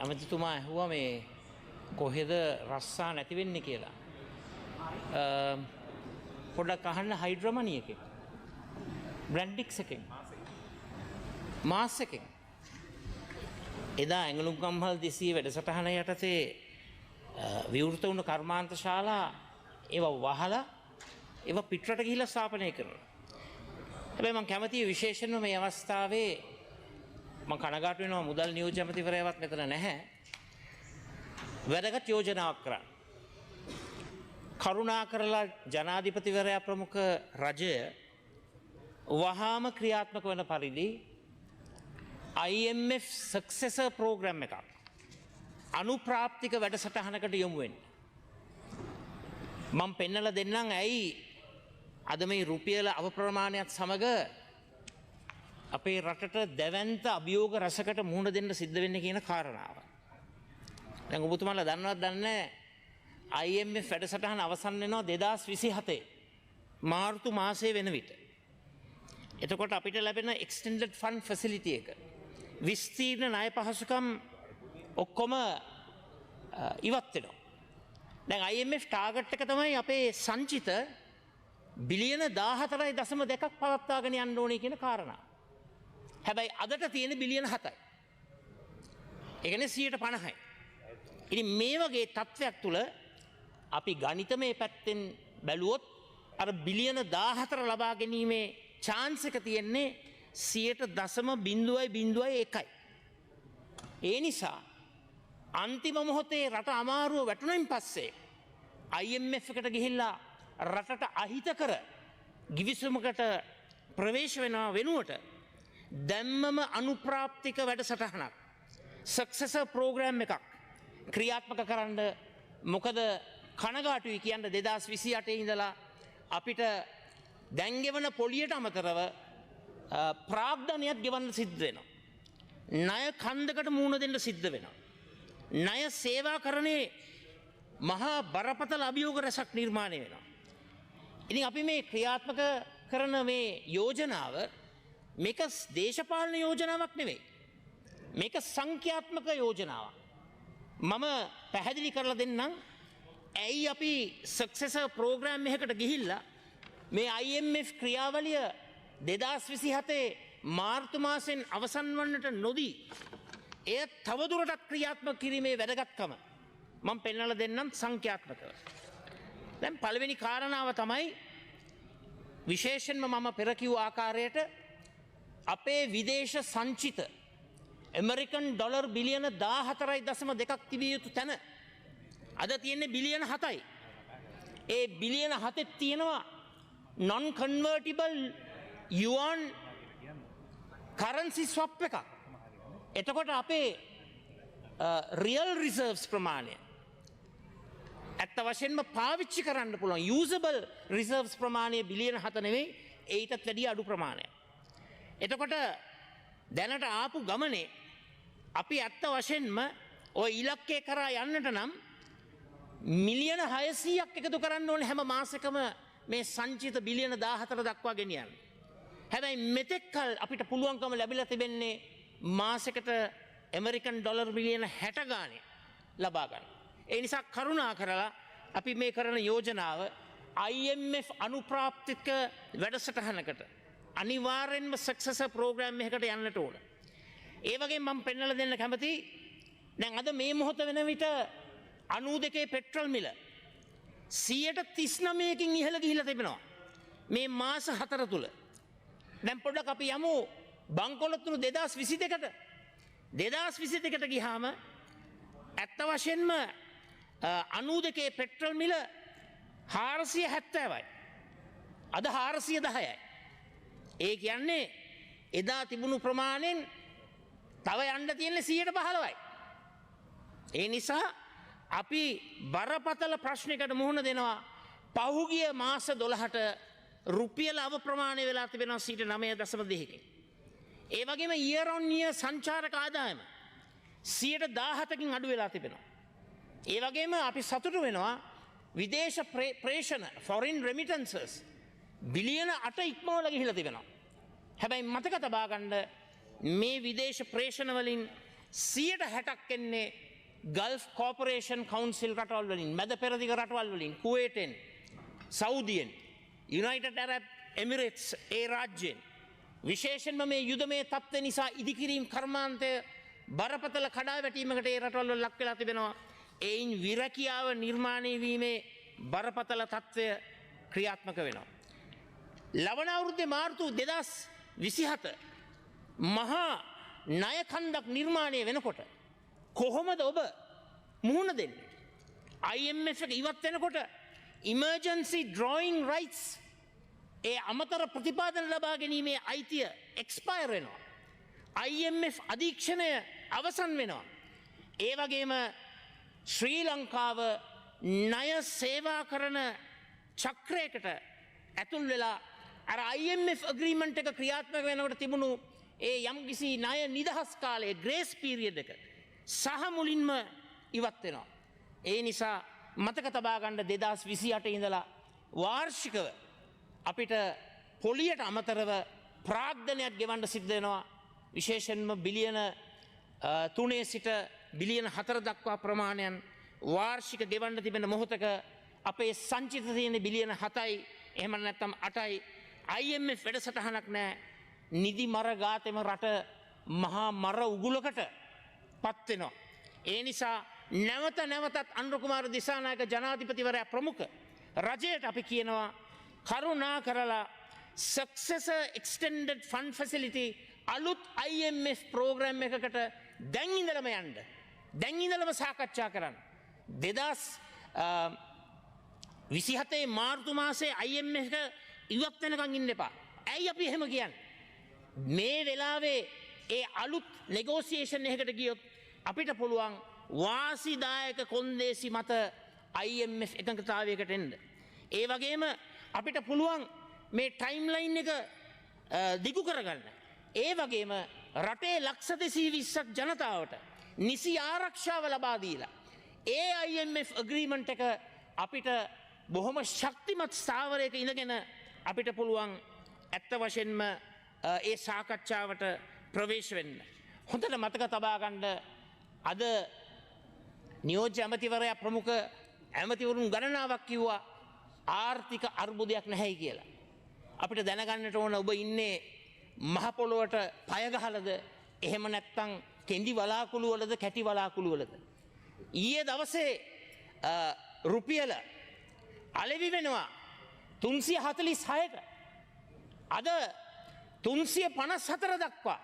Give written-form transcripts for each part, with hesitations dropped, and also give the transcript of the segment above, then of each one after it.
ඇමතිතුමා ඇහුවා මේ කොහෙද රස්සා නැති වෙන්නේ කියලා. පොඩ්ඩක් අහන්න හයිඩ්‍රමනි එකෙන්. බ්‍රැන්ඩික්ස් එකෙන්. මාස් එකෙන්. එදා ඇඟලුම් කම්හල් 200 වැඩසටහන යටතේ විවෘත වුණු කර්මාන්ත ශාලා ඒවා වහලා ඒවා පිටරට ගිහිල්ලා ස්ථාපනය කරනවා. හැබැයි මම කැමතියි විශේෂයෙන්ම මේ අවස්ථාවේ මම කනගාටු වෙනවා මුදල් නියෝජ්‍ය ඇමතිවරයාවත් මෙතන නැහැ. වැදගත් යෝජනාවක් කරන්න. කරුණාකරලා ජනාධිපතිවරයා ප්‍රමුඛ රජය වහාම ක්‍රියාත්මක වන පරිදි IMF successor program එකක් අනුප්‍රාප්තික වැඩසටහනකට යොමු වෙන්න. මම පෙන්නලා දෙන්නම් ඇයි අද මේ රුපියල අවප්‍රමාණයත් සමග අපේ රටට දැවැන්ත අභියෝග රසකට මුහුණ දෙන්න සිද්ධ වෙන්නේ කියන කාරණාව. දැන් ඔබතුමාලා දන්නවද දන්නේ IMF වැඩසටහන අවසන් වෙනවා 2027 මාර්තු මාසයේ වෙන විට. එතකොට අපිට ලැබෙන extended fund facility එක විස්තීර්ණ ණය පහසුකම් ඔක්කොම ඉවත් වෙනවා. දැන් IMF ටාගට් එක තමයි අපේ සංචිත බිලියන 14.2ක් පවත්වාගෙන යන්න ඕනේ කියන කාරණා. හැබැයි අදට තියෙන බිලියන 7යි. ඒ කියන්නේ 150යි. ඉතින් මේ වගේ තත්ත්වයක් තුල අපි ගණිතමය පැත්තෙන් බැලුවොත් අර බිලියන 14 ලබා ගැනීමේ chance එක තියෙන්නේ 0.01යි. ඒ නිසා අන්තිම මොහොතේ රට අමාරුව වැටුණයින් පස්සේ IMF එකට ගිහිල්ලා රටට අහිතකර ගිවිසුමකට ප්‍රවේශ වෙනවා වෙනුවට දැම්මම අනුප්‍රාප්තික වැඩසටහනක් සක්සෙසර් ප්‍රෝග්‍රෑම් එකක් ක්‍රියාත්මක කරන්න. මොකද කනගාටුයි කියන්න 2028 ඉඳලා අපිට දැන් ගෙවන පොලියට අමතරව ප්‍රාග්ධනයක් ගෙවන්න සිද්ධ වෙනවා. ණය කන්දකට මුහුණ දෙන්න සිද්ධ වෙනවා. ණය සේවාකරණේ මහා බරපතල අභියෝග රැසක් නිර්මාණය වෙනවා. ඉතින් අපි මේ ක්‍රියාත්මක කරන මේ යෝජනාව මේක දේශපාලන යෝජනාවක් නෙවෙයි. මේක සංඛ්‍යාත්මක යෝජනාවක්. මම පැහැදිලි කරලා දෙන්නම් ඇයි අපි සක්සෙසර් ප්‍රෝග්‍රෑම් එකකට ගිහිල්ලා මේ IMF ක්‍රියාවලිය 2027 මාර්තු මාසෙන් අවසන් වන්නට නොදී එය තවදුරටත් ක්‍රියාත්මක කිරීමේ වැදගත්කම මම පෙන්වලා දෙන්නම් සංඛ්‍යාත්මකව. දැන් පළවෙනි කාරණාව තමයි විශේෂයෙන්ම මම පෙර කිව්ව ආකාරයට අපේ විදේශ සංචිත ඇමරිකන් ඩොලර් බිලියන 14.2ක් තිබිය යුතු තැන අද තියෙන්නේ බිලියන 7යි. ඒ බිලියන 7ක් තියෙනවා non convertible yuan currency swap එකක්. එතකොට අපේ real reserves ප්‍රමාණය ඇත්ත වශයෙන්ම පාවිච්චි කරන්න පුළුවන් usable reserves ප්‍රමාණය බිලියන 7 නෙවෙයි ඊටත් වැඩිය අඩු ප්‍රමාණයක්. එතකොට දැනට ආපු ගමනේ අපි ඇත්ත වශයෙන්ම ওই ඉලක්කය කරා යන්නට නම් මිලියන 600ක් එකතු කරන්න ඕනේ හැම මාසෙකම මේ සංචිත බිලියන 14 දක්වා ගෙනියන්න. හැබැයි මෙතෙක් කල අපිට පුළුවන්කම ලැබිලා තිබෙන්නේ මාසෙකට ඇමරිකන් ඩොලර් බිලියන 60 ගානේ ලබා ගන්න. ඒ නිසා කරුණා කරලා අපි මේ කරන යෝජනාව IMF අනුප්‍රාප්තික වැඩසටහනකට අනිවාර්යෙන්ම සක්සෙසර් ප්‍රෝග්‍රෑම් එකකට යන්නට ඕන. ඒ වගේම මම පෙන්වලා දෙන්න කැමතියි දැන් අද මේ මොහොත වෙන විට 92 පෙට්‍රල් මිල 139කින් ඉහළ ගිහිලා තිබෙනවා. මේ මාස 4 තුල. දැන් පොඩ්ඩක් අපි යමු බංකොලොත්තුරු 2022ට. 2022ට ගියාම ඇත්ත වශයෙන්ම 92 පෙට්‍රල් මිල 470යි. අද 410යි. ඒ කියන්නේ එදා තිබුණු ප්‍රමාණයෙන් තව යන්න තියෙන්නේ 115යි. ඒ නිසා අපි බරපතල ප්‍රශ්නයකට මුහුණ දෙනවා. පහුගිය මාස 12ට රුපියල අවප්‍රමාණය වෙලා තිබෙනවා 9.2කින්. ඒ වගේම year on year සංචාරක ආදායම 17%කින් අඩු වෙලා තිබෙනවා. ඒ වගේම අපි සතුටු වෙනවා විදේශ ප්‍රේෂණ foreign remittances බිලියන 8 ඉක්මවලා ගිහිලා තිබෙනවා. හැබැයි මතක තබා ගන්න මේ විදේශ ප්‍රේෂණ වලින් 60ක් එන්නේ ගල්ෆ් කෝපරේෂන් කවුන්සිල් රටවල් වලින්, මැද පෙරදිග රටවල් වලින්, කුවේටෙන්, සෞදියෙන්, යුනයිටඩ් ඇරබ් එමිරේට්ස් ඒ රාජ්‍යයෙන්. විශේෂයෙන්ම මේ යුදමය තත්ත්වය නිසා ඉදිකිරීම් කර්මාන්තය බරපතල කඩාවැටීමකට ඒ රටවල් වල ලක් වෙලා තිබෙනවා. එයින් විරකියාව නිර්මාණය වීමේ බරපතල තත්ත්වය ක්‍රියාත්මක වෙනවා. ලබන අවුරුද්දේ මාර්තු 2027 මහා ණය කන්දක් නිර්මාණය වෙනකොට කොහොමද ඔබ මුහුණ දෙන්නේ? IMF එක ඉවත් වෙනකොට emergency drawing rights ඒ අමතර ප්‍රතිපාදන ලබා ගැනීමේ අයිතිය එක්ස්පයර් වෙනවා. IMF අධීක්ෂණය අවසන් වෙනවා. ඒ වගේම ශ්‍රී ලංකාව ණය සේවා කරන චක්‍රයකට ඇතුල් වෙලා අර IMF agreement එක ක්‍රියාත්මක වෙනකොට තිබුණු ඒ යම්කිසි ණය නිදහස් කාලයේ grace period එක සහ මුලින්ම ඉවත් වෙනවා. ඒ නිසා මතක තබා ගන්න 2028 ඉඳලා වාර්ෂිකව අපිට පොලියට අමතරව ප්‍රාග්ධනයක් ගෙවන්න සිද්ධ වෙනවා. විශේෂයෙන්ම බිලියන 3 සිට බිලියන 4 දක්වා ප්‍රමාණයන් වාර්ෂික ගෙවන්න තිබෙන මොහොතක අපේ සංචිත තියෙන බිලියන 7යි එහෙම නැත්නම් 8යි. IMF වැඩසටහනක් නැහැ. නිදි මර ගාතෙම රට මහා මර උගුලකට පත් වෙනවා. ඒ නිසා නැවතත් අනුර කුමාර දිසානායක ජනාධිපතිවරයා ප්‍රමුඛ රජයට අපි කියනවා කරුණා කරලා successor extended fund facility අලුත් IMF program එකකට දැන් ඉඳලම යන්න. දැන් ඉඳලම සාකච්ඡා කරන්න. 2027 මාර්තු මාසයේ IMF එක ඉවත් වෙනකන් ඉන්න එපා. ඇයි අපි එහෙම කියන්නේ? මේ වෙලාවේ ඒ අලුත් negotiation එකකට ගියොත් අපිට පුළුවන් වාසිදායක කොන්දේසි මත IMF එකඟතාවයකට එන්න. ඒ වගේම අපිට පුළුවන් මේ ටයිම්ලයින් එක දිගු කරගන්න. ඒ වගේම රටේ ලක්ෂ 220ක් ජනතාවට නිසි ආරක්ෂාව ලබා දීලා ඒ IMF agreement එක අපිට බොහොම ශක්තිමත් ස්ථාවරයක ඉඳගෙන අපිට පුළුවන් ඇත්ත වශයෙන්ම ඒ සාකච්ඡාවට ප්‍රවේශ වෙන්න. හොඳට මතක තබා ගන්න අද නියෝජ්‍ය ඇමතිවරයා ප්‍රමුඛ ඇමතිවරුන් ගණනාවක් කිව්වා ආර්ථික අර්බුදයක් නැහැයි කියලා. අපිට දැනගන්නට ඕන ඔබ ඉන්නේ මහ පොළොවට පය ගහලද එහෙම නැත්නම් කෙඳි වලාකුළු වලද කැටි වලාකුළු වලද? ඊයේ දවසේ රුපියල අලෙවි වෙනවා 346ට. අද 354 දක්වා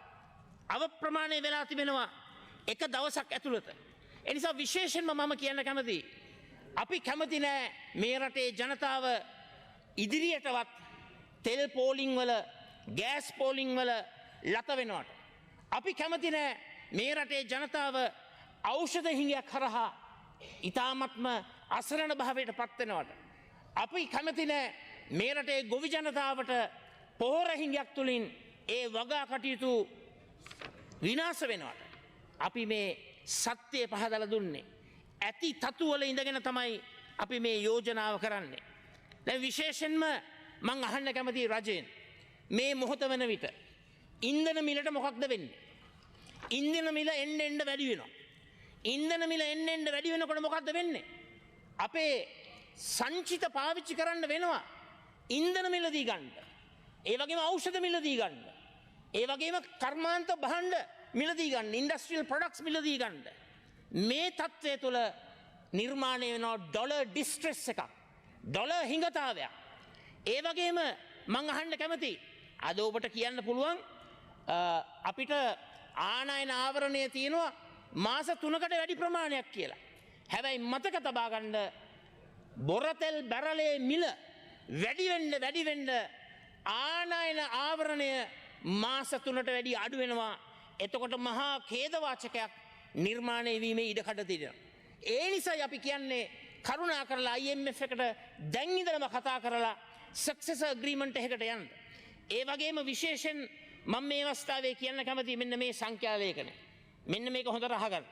අවප්‍රමාණය වෙලා තිබෙනවා එක දවසක් ඇතුළත. ඒ නිසා විශේෂයෙන්ම මම කියන්න කැමතියි අපි කැමති නෑ මේ රටේ ජනතාව ඉදිරියටවත් තෙල් පෝලිං වල ගෑස් පෝලිං වල ලත වෙනවට. අපි කැමති නෑ මේ රටේ ජනතාව ඖෂධ හිඟයක් හරහා ඊ타මත්ම අසරණ භාවයට පත් වෙනවට. අපි කැමති නෑ මේ රටේ ගොවි ජනතාවට පොහොර හිඟයක් තුලින් ඒ වගා කටයුතු විනාශ වෙනවට. අපි මේ සත්‍යය පහදලා දුන්නේ ඇති තතු වල ඉඳගෙන තමයි අපි මේ යෝජනාව කරන්නේ. දැන් විශේෂයෙන්ම මං අහන්න කැමතියි රජයෙන් මේ මොහොත වෙන විට ඉන්ධන මිලට මොකක්ද වෙන්නේ? ඉන්ධන මිල එන්න වැඩි වෙනවා. ඉන්ධන මිල එන්න වැඩි වෙනකොට මොකක්ද වෙන්නේ? අපේ සංචිත පාවිච්චි කරන්න වෙනවා ඉන්ධන මිල දී ගන්න. ඒ වගේම ඖෂධ මිල දී ගන්න. ඒ වගේම කර්මාන්ත භාණ්ඩ මිල දී ගන්න. ඉන්ඩස්ට්‍රියල් ප්‍රොඩක්ට්ස් මිල දී ගන්න. මේ තත්ත්වය තුළ නිර්මාණය වෙනවා ඩොලර් ඩිස්ට්‍රෙස් එකක්. ඩොලර් හිඟතාවයක්. ඒ වගේම මං අහන්න කැමතියි අද ඔබට කියන්න පුළුවන් අපිට ආනයන ආවරණය තියෙනවා මාස 3කට වැඩි ප්‍රමාණයක් කියලා. හැබැයි මතක තබා ගන්න බොරතෙල් බැරලේ මිල වැඩි වෙන්න ආනයන ආවරණය මාස 3ට වැඩි අඩු වෙනවා. එතකොට මහා ඛේදවාචකයක් නිර්මාණය වීමේ ඉඩකඩ තියෙනවා. ඒ නිසායි අපි කියන්නේ කරුණා කරලා IMF එකට දැන් ඉඳලම කතා කරලා successor agreement එකකට යන්න. ඒ වගේම විශේෂයෙන් මම මේ අවස්ථාවේ කියන්න කැමතියි මෙන්න මේ සංඛ්‍යා ලේඛනය. මෙන්න මේක හොඳට අහගන්න.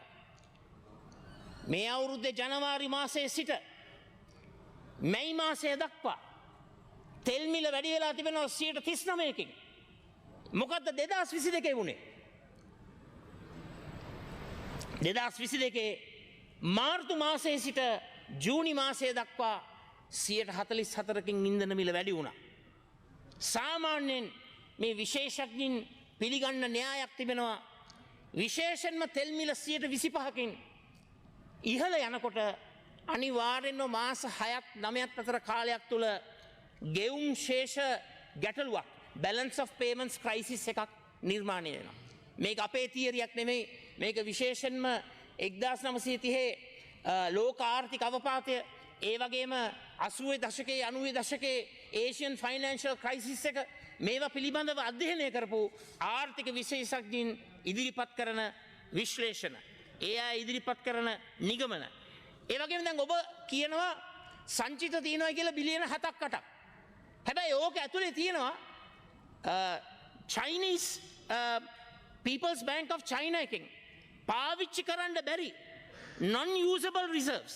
මේ අවුරුද්දේ ජනවාරි මාසයේ සිට මැයි මාසය දක්වා තෙල් මිල වැඩි වෙලා තිබෙනවා 39%කින්. මොකද්ද 2022 වුණේ? 2022 මාර්තු මාසයේ සිට ජූනි මාසය දක්වා 144කින් ඉන්ධන මිල වැඩි වුණා. සාමාන්‍යයෙන් මේ විශේෂඥයින් පිළිගන්න න්‍යායක් තිබෙනවා. විශේෂයෙන්ම තෙල් මිල 125කින් ඉහළ යනකොට අනිවාර්යෙන්ම මාස 6ක් 9ක් අතර කාලයක් තුල ගෙවුම් ශේෂ ගැටලුවක් balance of payments crisis එකක් නිර්මාණය වෙනවා. මේක අපේ තියරියක් නෙමෙයි. මේක විශේෂයෙන්ම 1930 ලෝක ආර්ථික අවපාතය ඒ වගේම 80 දශකයේ 90 දශකයේ ඒෂියන් ෆයිනෑන්ෂල් ක්‍රයිසිස් එක මේවා පිළිබඳව අධ්‍යයනය කරපු ආර්ථික විශේෂඥයින් ඉදිරිපත් කරන විශ්ලේෂණ. ඒ අය ඉදිරිපත් කරන නිගමන. ඒ වගේම දැන් ඔබ කියනවා සංචිත තියෙනවා කියලා බිලියන 7ක් 8ක්. හැබැයි ඕක ඇතුලේ තියෙනවා Chinese People's Bank of China එකෙන් පාවිච්චි කරන්න බැරි non-usable reserves.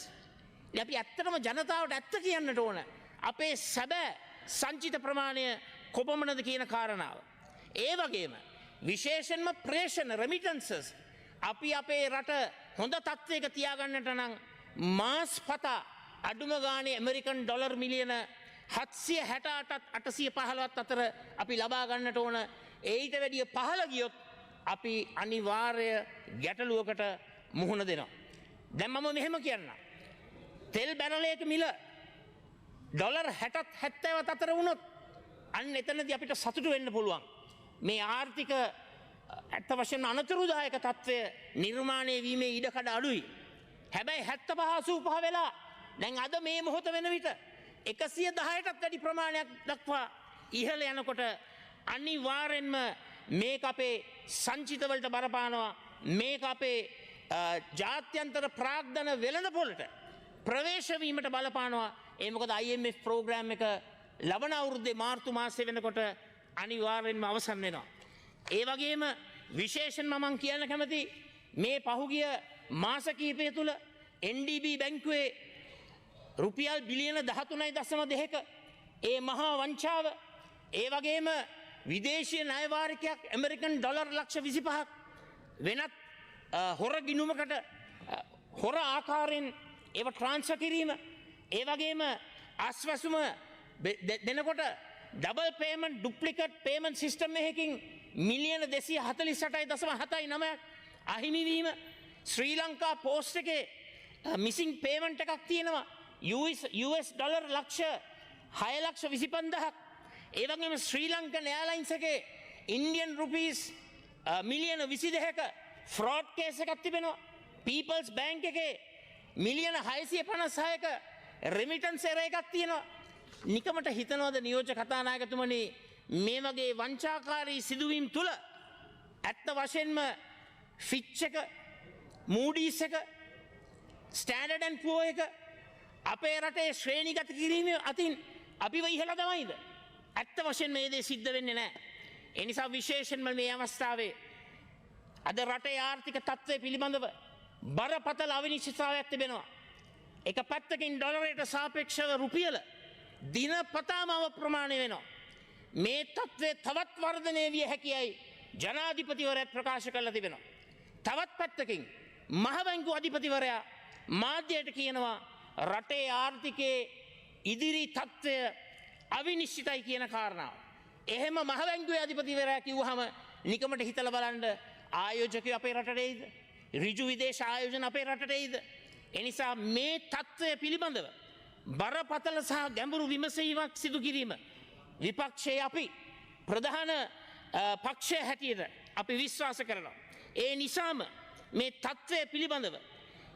අපි ඇත්තටම ජනතාවට ඇත්ත කියන්නට ඕන. අපේ සැබෑ සංචිත ප්‍රමාණය කොපමණද කියන කාරණාව. ඒ වගේම විශේෂයෙන්ම ප්‍රේෂණ remittances අපි අපේ රට හොඳ තත්ත්වයක තියාගන්නට නම් මාස් පතා අඩුම ගානේ ඇමරිකන් ඩොලර් මිලියන 768ත් 815ත් අතර අපි ලබා ගන්නට ඕන. ඊට වැඩිය පහළ ගියොත් අපි අනිවාර්ය ගැටලුවකට මුහුණ දෙනවා. දැන් මම මෙහෙම කියන්නම්. තෙල් බැරලයක මිල ඩොලර් 60ත් 70ත් අතර වුණොත් අන්න එතනදී අපිට සතුටු වෙන්න පුළුවන්. මේ ආර්ථික ඇත්ත වශයෙන්ම අනතුරුදායක තත්ත්වය නිර්මාණය වීමේ ඉඩකඩ අඩුයි. හැබැයි 75 85 වෙලා දැන් අද මේ මොහොත වෙන විට 110ටත් වැඩි ප්‍රමාණයක් දක්වා ඉහළ යනකොට අනිවාර්යෙන්ම මේක අපේ සංචිතවලට බරපානවා. මේක අපේ ජාත්‍යන්තර ප්‍රාග්ධන වෙළඳපොළට ප්‍රවේශ වීමට බලපානවා. ඒ මොකද IMF ප්‍රෝග්‍රෑම් එක ලබන අවුරුද්දේ මාර්තු මාසයේ වෙනකොට අනිවාර්යෙන්ම අවසන් වෙනවා. ඒ වගේම විශේෂයෙන්ම මම කියන්න කැමති මේ පහුගිය මාස කිහිපය තුල NDB බැංකුවේ රුපියල් බිලියන 13.2ක ඒ මහා වංචාව, ඒ වගේම විදේශීය ණය වාරිකයක් ඇමරිකන් ඩොලර් ලක්ෂ 25ක් වෙනත් හොර ගිණුමකට හොර ආකාරයෙන් ඒව ට්‍රාන්ස්ෆර් කිරීම, ඒ වගේම අස්වැසුම දෙනකොට double payment duplicate payment system එකකින් මිලියන 248.79ක් අහිමි වීම, ශ්‍රී ලංකා පෝස්ට් එකේ මිසිං පේමන්ට් එකක් තියෙනවා US ඩොලර් ලක්ෂ 6,25,000ක්. ඒ වගේම ශ්‍රී ලංකන් එයාර්ලයින්ස් එකේ ඉන්දියන් රුපීස් මිලියන 22ක ෆ්‍රෝඩ් කේස් එකක් තිබෙනවා. පීපල්ස් බැංක් එකේ මිලියන 656ක රෙමිටන්ස් එරර් එකක් තියෙනවා. නිකමට හිතනවද නියෝජ්‍ය කතානායකතුමනි මේ වගේ වංචාකාරී සිදුවීම් තුල ඇත්ත වශයෙන්ම ෆිච් එක, මූඩීස් එක, ස්ටෑන්ඩඩ් ඇන්ඩ් පුවර් එක අපේ රටේ ශ්‍රේණිගත කිරීම අතින් අපිව ඉහළ දමයිද? ඇත්ත වශයෙන්ම මේ දේ සිද්ධ වෙන්නේ නැහැ. ඒ නිසා විශේෂයෙන්ම මේ අවස්ථාවේ අද රටේ ආර්ථික තත්ත්වය පිළිබඳව බරපතල අවිනිශ්චිතතාවයක් තිබෙනවා. එක පැත්තකින් ඩොලරයට සාපේක්ෂව රුපියල දිනපතාම ප්‍රමාණය වෙනවා. මේ තත්ත්වය තවත් වර්ධනය විය හැකියයි ජනාධිපතිවරයා ප්‍රකාශ කරලා තිබෙනවා. තවත් පැත්තකින් මහ බැංකුව අධිපතිවරයා මාධ්‍යයට කියනවා රටේ ආර්ථිකයේ ඉදිරි තත්ත්වය අවිනිශ්චිතයි කියන කාරණාව. එහෙම මහ බැංකුවේ අධිපතිවරයා කිව්වහම නිකමට හිතලා බලන්න ආයෝජකයෝ අපේ රටට එයිද? ඍජු විදේශ ආයෝජන අපේ රටට එයිද? එනිසා මේ තත්ත්වය පිළිබඳව බරපතල සහ ගැඹුරු විමසීමක් සිදු කිරීම විපක්ෂයේ අපි ප්‍රධාන පක්ෂය හැටියට අපි විශ්වාස කරනවා. ඒ නිසාම මේ තත්ත්වය පිළිබඳව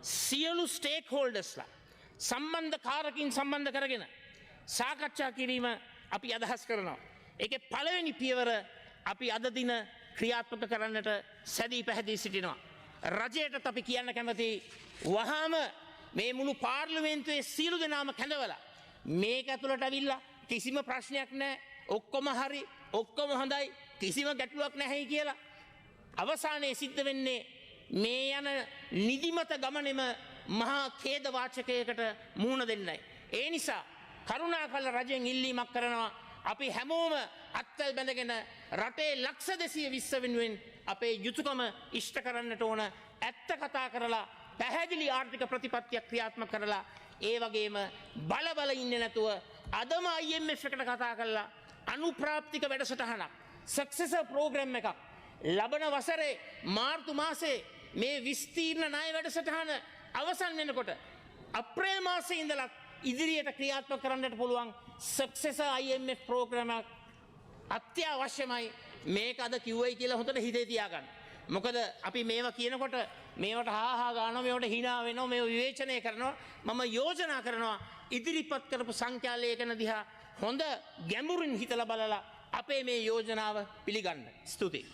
සියලු ස්ටේක් හෝල්ඩර්ස්ලා සම්බන්ධකාරකින් සම්බන්ධ කරගෙන සාකච්ඡා කිරීම අපි අදහස් කරනවා. ඒකේ පළවෙනි පියවර අපි අද දින ක්‍රියාත්මක කරන්නට සැදී පැහැදී සිටිනවා. රජයටත් අපි කියන්න කැමති වහාම මේ මුළු පාර්ලිමේන්තුවේ සියලු දෙනාම කැඳවලා මේක ඇතුළට අවිල්ලා කිසිම ප්‍රශ්නයක් නැහැ, ඔක්කොම හරි, ඔක්කොම හොඳයි, කිසිම ගැටලුවක් නැහැයි කියලා අවසානයේ සිද්ධ වෙන්නේ මේ යන නිදිමත ගමනේම මහා ඛේද වාචකයකට මුහුණ දෙන්නයි. ඒ නිසා කරුණාකර රජෙන් ඉල්ලීමක් කරනවා අපි හැමෝම අත්වැල් බැඳගෙන රටේ ලක්ෂ 220 වෙනුවෙන් අපේ යුතුයකම ඉෂ්ට කරන්නට ඕන. ඇත්ත කතා කරලා පැහැදිලි ආර්ථික ප්‍රතිපත්තියක් ක්‍රියාත්මක කරලා ඒ වගේම බල ඉන්නේ නැතුව අදම IMF එකට කතා කරලා අනුප්‍රාප්තික වැඩසටහනක් සක්සෙසර් ප්‍රෝග්‍රෑම් එකක් ලබන වසරේ මාර්තු මාසේ මේ විස්තීර්ණ ණය වැඩසටහන අවසන් වෙනකොට අප්‍රේල් මාසයේ ඉඳලා ඉදිරියට ක්‍රියාත්මක කරන්නට පුළුවන් සක්සෙසර් IMF ප්‍රෝග්‍රෑම් එකක් අත්‍යවශ්‍යමයි. මේක අද කිව්වයි කියලා හොඳට හිතේ තියාගන්න. මොකද අපි මේවා කියනකොට මේවට හාහා ගන්නවා, මේවට hina වෙනවා, මේව විවේචනය කරනවා. මම යෝජනා කරනවා ඉදිරිපත් කරපු සංඛ්‍යා ලේඛන දිහා හොඳ ගැඹුරින් හිතලා බලලා අපේ මේ යෝජනාව පිළිගන්න. ස්තුතියි.